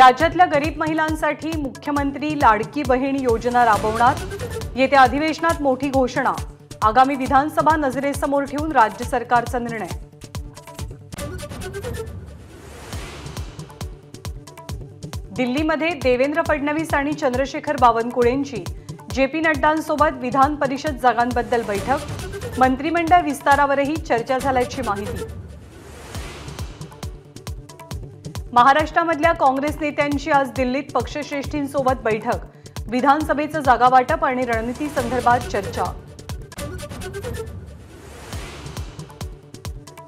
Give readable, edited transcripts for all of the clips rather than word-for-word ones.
राज्यातल्या गरीब महिलांसाठी मुख्यमंत्री लाडकी बहीण योजना राबवणार। येत्या अधिवेशनात मोठी घोषणा। आगामी विधानसभा नजरेसमोर ठेवून राज्य सरकारचा निर्णय। दिल्लीमध्ये देवेंद्र फडणवीस आणि चंद्रशेखर बावनकुळेंची जेपी नड्डांसोबत विधान परिषद जागांबद्दल बैठक। मंत्रिमंडळ विस्तारावरही चर्चा झाल्याची माहिती। महाराष्ट्रामधल्या काँग्रेस नेत्यांची आज दिल्लीत पक्षश्रेष्ठींसोबत बैठक। विधानसभेचं जागावाटप आणि रणनीती संदर्भात चर्चा।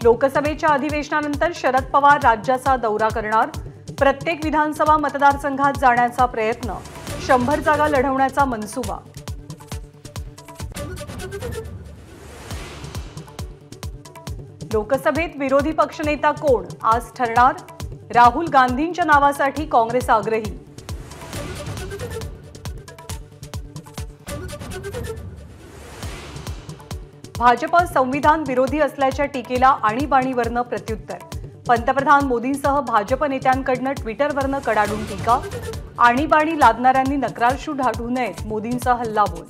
लोकसभेच्या अधिवेशनानंतर शरद पवार राज्याचा दौरा करणार। प्रत्येक विधानसभा मतदारसंघात जाण्याचा प्रयत्न। 100 जागा लढवण्याचा मनसुबा। लोकसभेत विरोधी पक्षनेता कोण आज ठरणार। राहुल गांधींच्या नावासाठी काँग्रेस आग्रही। भाजप संविधान विरोधी असल्याच्या टीकेला आणीबाणीवरनं प्रत्युत्तर। पंतप्रधान मोदींसह भाजप नेत्यांकडून ट्विटरवरनं कडाडून टीका। आणीबाणी लादणाऱ्यांनी नक्रारशू ढाढू नयेत, मोदींचा हल्लाबोल।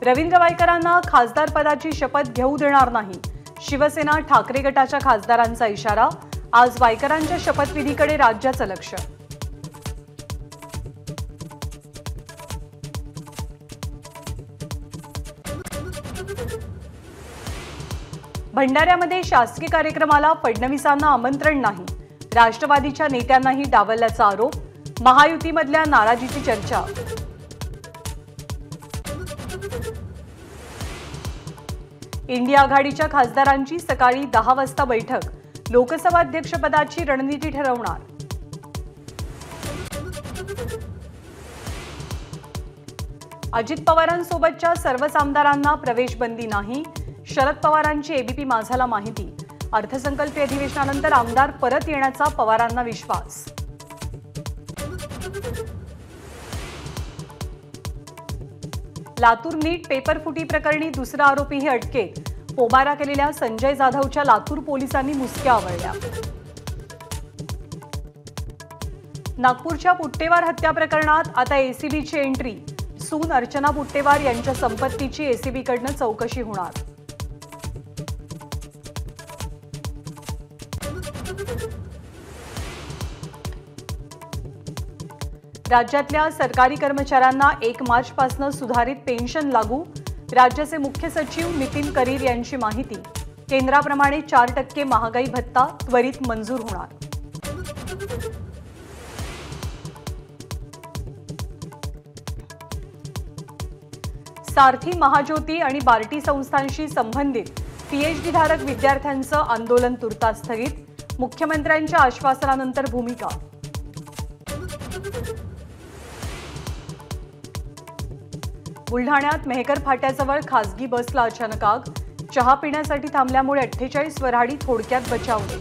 रवींद्र वायकरांना खासदार पदाची शपथ घेऊ देणार नाही। शिवसेना ठाकरे गटाच्या खासदारांचा इशारा। आज वायकरांच्या शपथविधीकडे राज्याचं लक्ष। भंडाऱ्यामध्ये शासकीय कार्यक्रमाला फडणवीसांना आमंत्रण नाही। राष्ट्रवादीच्या नेत्यांनाही डावलल्याचा आरोप। महायुतीमधल्या नाराजीची चर्चा। इंडिया आघाडीच्या खासदारांची सकाळी 10 वाजता बैठक। लोकसभा अध्यक्षपदाची रणनीती ठरवणार। अजित पवारांसोबतच्या सर्वच आमदारांना प्रवेशबंदी नाही। शरद पवारांची एबीपी माझाला माहिती। अर्थसंकल्पीय अधिवेशनानंतर आमदार परत येण्याचा पवारांना विश्वास। लातूर नीट पेपर फुटी प्रकरणी दुसरा आरोपीही अटकेत। पोमारा केलेल्या संजय जाधवच्या लातूर पोलिसांनी मुसक्या आवळल्या। नागपूरच्या पुट्टेवार हत्या प्रकरणात आता एसीबीची एंट्री। सून अर्चना पुट्टेवार यांच्या संपत्तीची एसीबीकडून चौकशी होणार। राज्यातल्या सरकारी कर्मचाऱ्यांना 1 मार्चपासून सुधारित पेन्शन लागू। राज्याचे मुख्य सचिव नितीन करीर यांची माहिती। केंद्राप्रमाणे 4% महागाई भत्ता त्वरित मंजूर होणार। सारथी महाज्योती आणि बार्टी संस्थांशी संबंधित पीएचडी धारक विद्यार्थ्यांचं आंदोलन तुर्तास स्थगित। मुख्यमंत्र्यांच्या आश्वासनानंतर भूमिका। बुलढाण्यात मेहकर फाट्याजवळ खासगी बसला अचानक आग। चहा पिण्यासाठी थांबल्यामुळे 48 वऱ्हाडी थोडक्यात बचावले।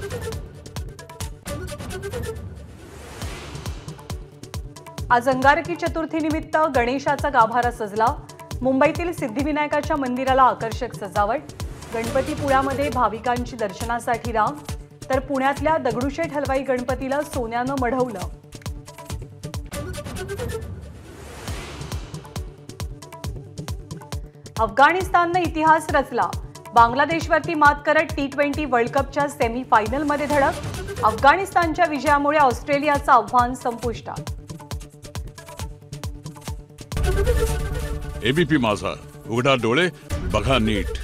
आज अंगारकी चतुर्थीनिमित्त गणेशाचा गाभारा सजला। मुंबईतील सिद्धिविनायकाच्या मंदिराला आकर्षक सजावट। गणपतीपुळ्यामध्ये भाविकांची दर्शनासाठी रांग, तर पुण्यातल्या दगडूशेठ हलवाई गणपतीला सोन्यानं मढवलं। अफगाणिस्ताननं इतिहास रचला। बांगलादेशवरती मात करत T20 वर्ल्ड कपच्या सेमीफायनलमध्ये धडक। अफगाणिस्तानच्या विजयामुळे ऑस्ट्रेलियाचं आव्हान संपुष्टात। एबीपी माझा, उघडा डोळे बघा नीट।